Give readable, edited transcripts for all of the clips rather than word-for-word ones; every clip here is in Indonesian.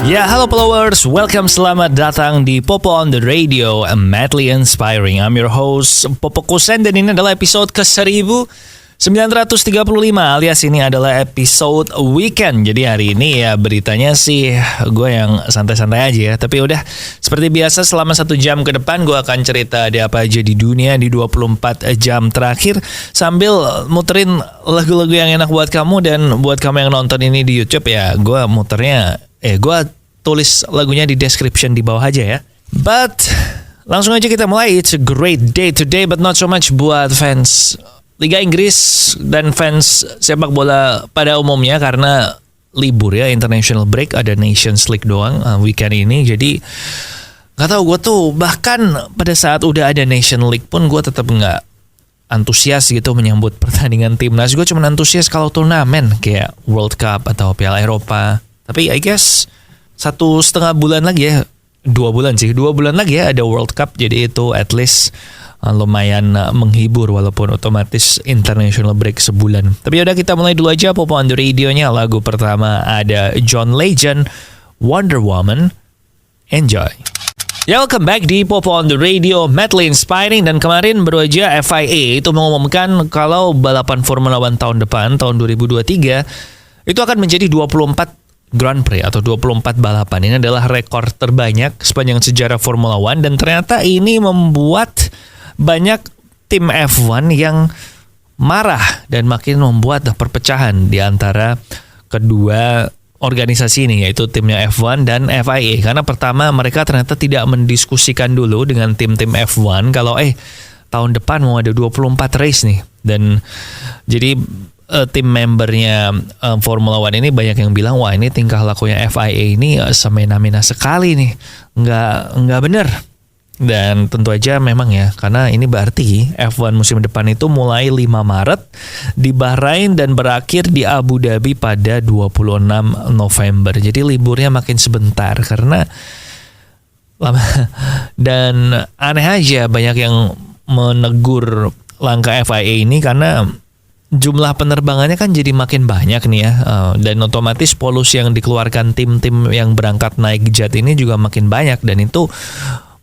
Ya, halo followers, welcome, selamat datang di Popo on the Radio, madly inspiring. I'm your host, Popo Kusen, dan ini adalah episode ke-1935, alias ini adalah episode weekend. Jadi hari ini ya beritanya sih gue yang santai-santai aja ya. Tapi udah, seperti biasa selama 1 jam ke depan gue akan cerita ada apa aja di dunia di 24 jam terakhir, sambil muterin lagu-lagu yang enak buat kamu. Dan buat kamu yang nonton ini di YouTube ya, gue gue tulis lagunya di description di bawah aja ya. But langsung aja kita mulai. It's a great day today, but not so much buat fans Liga Inggris dan fans sepak bola pada umumnya, karena libur ya, international break, ada Nations League doang weekend ini. Jadi nggak tahu, gue tuh bahkan pada saat udah ada Nation League pun gue tetap nggak antusias gitu menyambut pertandingan timnas. Gue cuma antusias kalau turnamen kayak World Cup atau Piala Eropa. Tapi I guess 1,5 bulan lagi ya, 2 bulan lagi ya ada World Cup. Jadi itu at least lumayan menghibur, walaupun otomatis international break sebulan. Tapi udah, kita mulai dulu aja Popo on the Radio-nya. Lagu pertama ada John Legend, Wonder Woman. Enjoy. Ya, welcome back di Popo on the Radio, madly inspiring. Dan kemarin baru aja FIA itu mengumumkan kalau balapan Formula One tahun depan, tahun 2023, itu akan menjadi 24 Grand Prix atau 24 balapan. Ini adalah rekor terbanyak sepanjang sejarah Formula One, dan ternyata ini membuat banyak tim F1 yang marah dan makin membuat perpecahan di antara kedua organisasi ini, yaitu timnya F1 dan FIA. Karena pertama, mereka ternyata tidak mendiskusikan dulu dengan tim-tim F1 kalau tahun depan mau ada 24 race nih. Dan jadi tim membernya Formula One ini banyak yang bilang, wah ini tingkah lakunya FIA ini semena-mena sekali nih, nggak bener. Dan tentu aja memang ya, karena ini berarti F1 musim depan itu mulai 5 Maret di Bahrain dan berakhir di Abu Dhabi pada 26 November. Jadi liburnya makin sebentar karena lama. Dan aneh aja banyak yang menegur langkah FIA ini karena jumlah penerbangannya kan jadi makin banyak nih ya, dan otomatis polusi yang dikeluarkan tim-tim yang berangkat naik jet ini juga makin banyak. Dan itu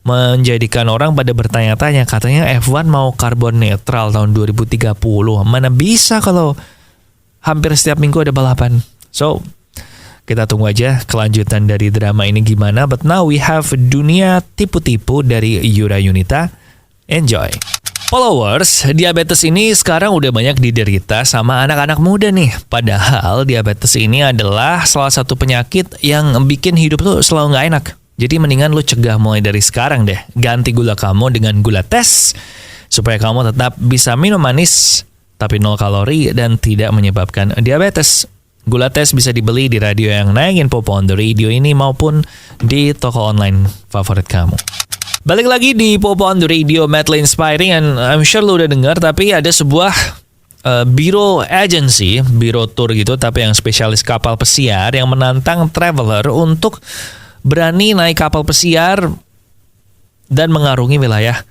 menjadikan orang pada bertanya-tanya, katanya F1 mau karbon netral tahun 2030. Mana bisa kalau hampir setiap minggu ada balapan. So, kita tunggu aja kelanjutan dari drama ini gimana. But now we have Dunia Tipu-Tipu dari Yura Yunita. Enjoy. Followers, diabetes ini sekarang udah banyak diderita sama anak-anak muda nih. Padahal diabetes ini adalah salah satu penyakit yang bikin hidup lu selalu gak enak. Jadi mendingan lu cegah mulai dari sekarang deh. Ganti gula kamu dengan gula tes, supaya kamu tetap bisa minum manis tapi 0 kalori dan tidak menyebabkan diabetes. Gula tes bisa dibeli di radio yang nayangin Popo on the Radio ini maupun di toko online favorit kamu. Balik lagi di Popo on the Radio, madly inspiring. And I'm sure lu udah dengar, tapi ada sebuah biro agency, biro tour gitu, tapi yang spesialis kapal pesiar yang menantang traveler untuk berani naik kapal pesiar dan mengarungi wilayah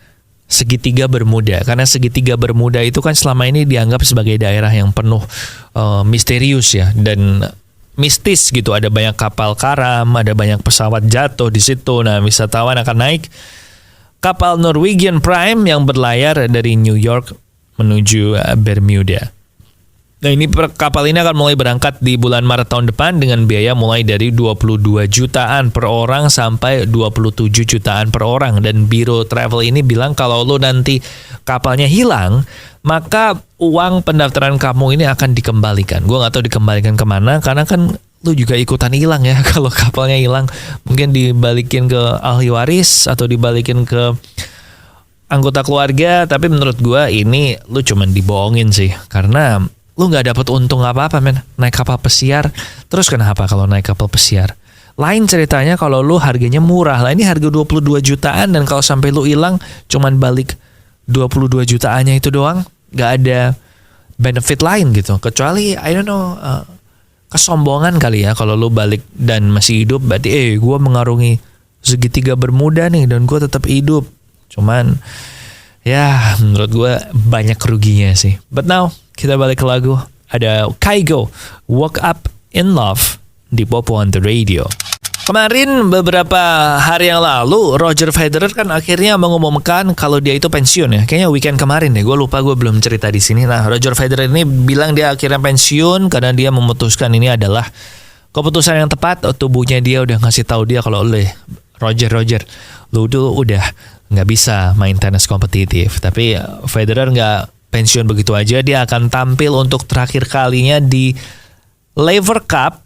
segitiga Bermuda. Karena segitiga Bermuda itu kan selama ini dianggap sebagai daerah yang penuh misterius ya, dan mistis gitu. Ada banyak kapal karam, ada banyak pesawat jatuh di situ. Nah, wisatawan akan naik kapal Norwegian Prime yang berlayar dari New York menuju Bermuda. Nah, ini kapal ini akan mulai berangkat di bulan Maret tahun depan dengan biaya mulai dari 22 jutaan per orang sampai 27 jutaan per orang. Dan biro travel ini bilang kalau lo nanti kapalnya hilang, maka uang pendaftaran kamu ini akan dikembalikan. Gue gak tahu dikembalikan kemana, karena kan lo juga ikutan hilang ya. Kalau kapalnya hilang, mungkin dibalikin ke ahli waris atau dibalikin ke anggota keluarga. Tapi menurut gue ini lo cuman dibohongin sih, karena lu gak dapat untung apa-apa men naik kapal pesiar. Terus kenapa kalau naik kapal pesiar? Lain ceritanya kalau lu harganya murah. Lah ini harga 22 jutaan, dan kalau sampai lu hilang cuman balik 22 jutaannya itu doang. Gak ada benefit lain gitu. Kecuali I don't know, kesombongan kali ya. Kalau lu balik dan masih hidup, berarti gue mengarungi segitiga Bermuda nih dan gue tetap hidup. Cuman ya menurut gue banyak keruginya sih. But now kita balik ke lagu. Ada Kygo, Woke Up in Love di Popo on the Radio. Kemarin beberapa hari yang lalu Roger Federer kan akhirnya mengumumkan kalau dia itu pensiun ya. Kayaknya weekend kemarin deh, gue lupa, gue belum cerita di sini. Nah, Roger Federer ini bilang dia akhirnya pensiun karena dia memutuskan ini adalah keputusan yang tepat. Tubuhnya dia udah ngasih tahu dia kalau Roger, lu tuh udah nggak bisa main tenis kompetitif. Tapi Federer nggak pensiun begitu aja, dia akan tampil untuk terakhir kalinya di Laver Cup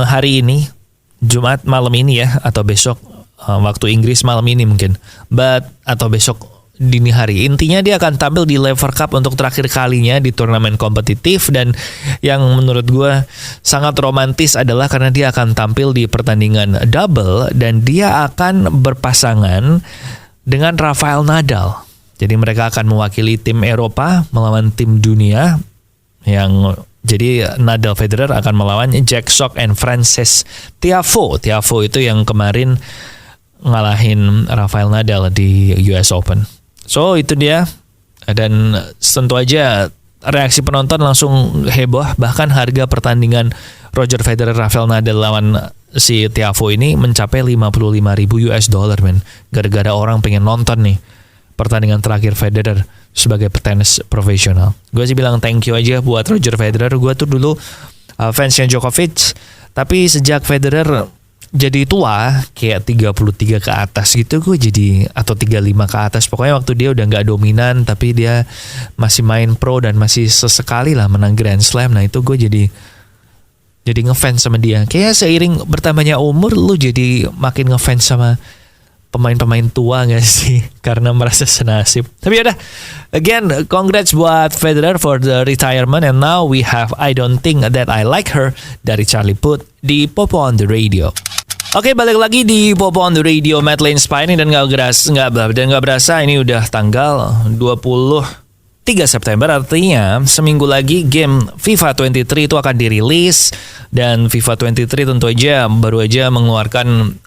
hari ini. Jumat malam ini ya, atau besok waktu Inggris malam ini mungkin, atau besok dini hari. Intinya dia akan tampil di Laver Cup untuk terakhir kalinya di turnamen kompetitif, dan yang menurut gue sangat romantis adalah karena dia akan tampil di pertandingan double dan dia akan berpasangan dengan Rafael Nadal. Jadi mereka akan mewakili tim Eropa melawan tim dunia Jadi Nadal Federer akan melawan Jack Sock and Frances Tiafoe. Tiafoe itu yang kemarin ngalahin Rafael Nadal di US Open. So itu dia. Dan tentu aja reaksi penonton langsung heboh. Bahkan harga pertandingan Roger Federer Rafael Nadal lawan si Tiafoe ini mencapai $55,000 men. Gara-gara orang pengen nonton nih pertandingan terakhir Federer sebagai petenis profesional. Gue sih bilang thank you aja buat Roger Federer. Gue tuh dulu fansnya Djokovic, tapi sejak Federer jadi tua kayak 33 ke atas gitu, gue jadi, atau 35 ke atas, pokoknya waktu dia udah gak dominan tapi dia masih main pro dan masih sesekali lah menang Grand Slam. Nah itu gue jadi ngefans sama dia. Kayaknya seiring bertambahnya umur lu jadi makin ngefans sama pemain-pemain tua gak sih? Karena merasa senasib. Tapi yaudah, again, congrats buat Federer for the retirement. And now we have I Don't Think That I Like Her dari Charlie Puth di Popo on the Radio. Oke, balik lagi di Popo on the Radio, Matt Lane Spiny, dan gak berasa ini udah tanggal 23 September, artinya seminggu lagi game FIFA 23 itu akan dirilis. Dan FIFA 23 tentu aja baru aja mengeluarkan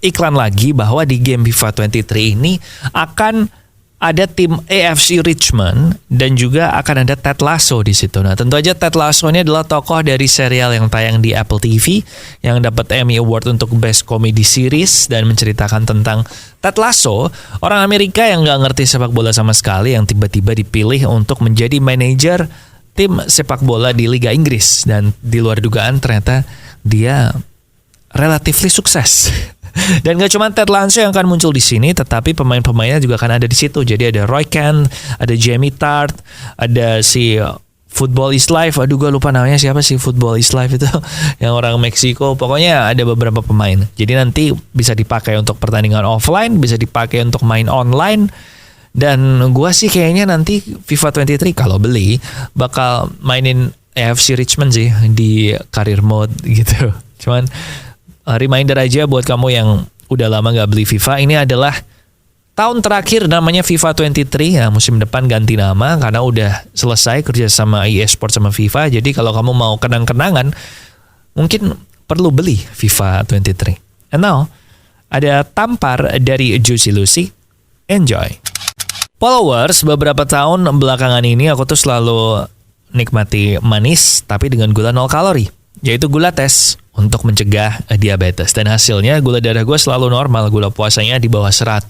iklan lagi bahwa di game FIFA 23 ini akan ada tim AFC Richmond dan juga akan ada Ted Lasso di situ. Nah, tentu aja Ted Lasso ini adalah tokoh dari serial yang tayang di Apple TV yang dapat Emmy Award untuk Best Comedy Series dan menceritakan tentang Ted Lasso, orang Amerika yang nggak ngerti sepak bola sama sekali yang tiba-tiba dipilih untuk menjadi manajer tim sepak bola di Liga Inggris, dan di luar dugaan ternyata dia relatively sukses. Dan gak cuma Ted Lasso yang akan muncul di sini, tetapi pemain-pemainnya juga akan ada di situ. Jadi ada Roy Kent, ada Jamie Tart, ada si Football is Life. Aduh, gue lupa namanya siapa sih Football is Life itu, yang orang Meksiko. Pokoknya ada beberapa pemain. Jadi nanti bisa dipakai untuk pertandingan offline, bisa dipakai untuk main online. Dan gue sih kayaknya nanti FIFA 23 kalau beli bakal mainin AFC Richmond sih di career mode gitu. Cuman reminder aja buat kamu yang udah lama gak beli FIFA, ini adalah tahun terakhir namanya FIFA 23 ya, musim depan ganti nama karena udah selesai kerja sama EA Sports sama FIFA. Jadi kalau kamu mau kenang-kenangan mungkin perlu beli FIFA 23. And now ada tampar dari Juicy Lucy, enjoy. Followers, beberapa tahun belakangan ini aku tuh selalu nikmati manis tapi dengan gula 0 kalori, yaitu gula tes untuk mencegah diabetes. Dan hasilnya gula darah gue selalu normal, gula puasanya di bawah 100.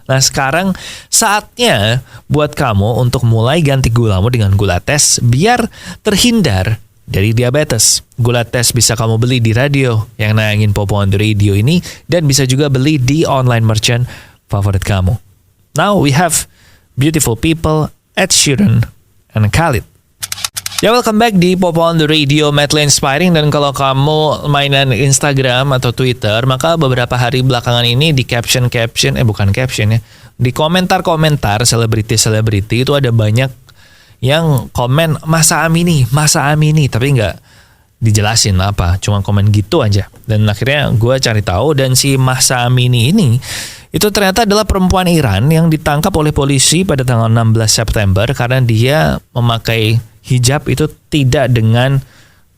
Nah sekarang saatnya buat kamu untuk mulai ganti gulamu dengan gula tes biar terhindar dari diabetes. Gula tes bisa kamu beli di radio yang nayangin Popo on the Radio ini, dan bisa juga beli di online merchant favorit kamu. Now we have beautiful people, Ed Sheeran and Khalid. Ya, welcome back di Popo on the Radio, Matt Lane Inspiring. Dan kalau kamu mainan Instagram atau Twitter, maka beberapa hari belakangan ini di di komentar-komentar selebriti itu ada banyak yang komen masa Amini, tapi nggak dijelasin apa, cuma komen gitu aja. Dan akhirnya gue cari tahu, dan si Mahsa Amini ini itu ternyata adalah perempuan Iran yang ditangkap oleh polisi pada tanggal 16 September karena dia memakai hijab itu tidak dengan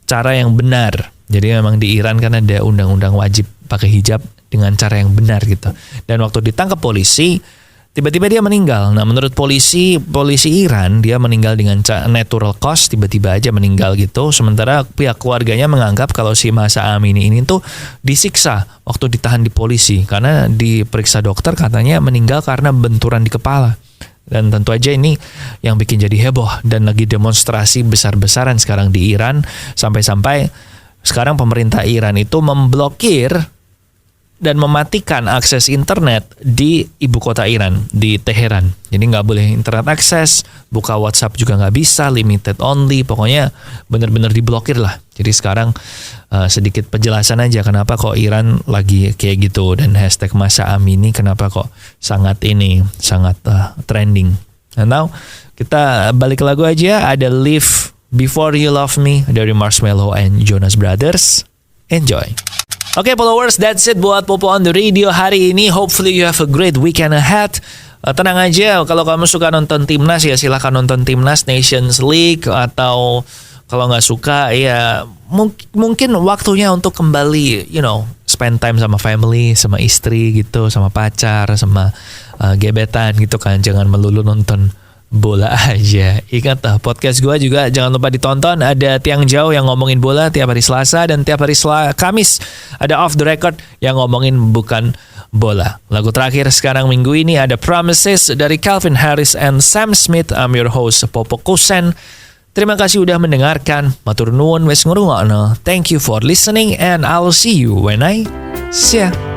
cara yang benar. Jadi memang di Iran kan ada undang-undang wajib pakai hijab dengan cara yang benar gitu. Dan waktu ditangkap polisi, tiba-tiba dia meninggal. Nah, menurut polisi Iran, dia meninggal dengan natural cause, tiba-tiba aja meninggal gitu. Sementara pihak keluarganya menganggap kalau si Mahsa Amini ini tuh disiksa waktu ditahan di polisi, karena diperiksa dokter katanya meninggal karena benturan di kepala. Dan tentu aja ini yang bikin jadi heboh, dan lagi demonstrasi besar-besaran sekarang di Iran, sampai-sampai sekarang pemerintah Iran itu memblokir dan mematikan akses internet di ibu kota Iran, di Teheran. Jadi nggak boleh internet akses, buka WhatsApp juga nggak bisa, limited only, pokoknya benar-benar diblokir lah. Jadi sekarang sedikit penjelasan aja kenapa kok Iran lagi kayak gitu, dan hashtag Mahsa Amini kenapa kok sangat trending. And now kita balik ke lagu aja, ada Live Before You Love Me dari Marshmello and Jonas Brothers. Enjoy. Oke, followers, that's it buat Popo on the Radio hari ini. Hopefully you have a great weekend ahead. Tenang aja, kalau kamu suka nonton Timnas ya silahkan nonton Timnas Nations League, atau kalau nggak suka ya mungkin waktunya untuk kembali, spend time sama family, sama istri gitu, sama pacar, sama gebetan gitu kan. Jangan melulu nonton bola aja. Ingat podcast gue juga jangan lupa ditonton. Ada Tiang Jauh yang ngomongin bola tiap hari Selasa, dan tiap hari Kamis ada Off the Record yang ngomongin bukan bola. Lagu terakhir sekarang minggu ini ada Promises dari Calvin Harris and Sam Smith. I'm your host Popo Kusen. Terima kasih udah mendengarkan. Matur nuwun wes ngrungokno. Thank you for listening and I'll see you when I see ya.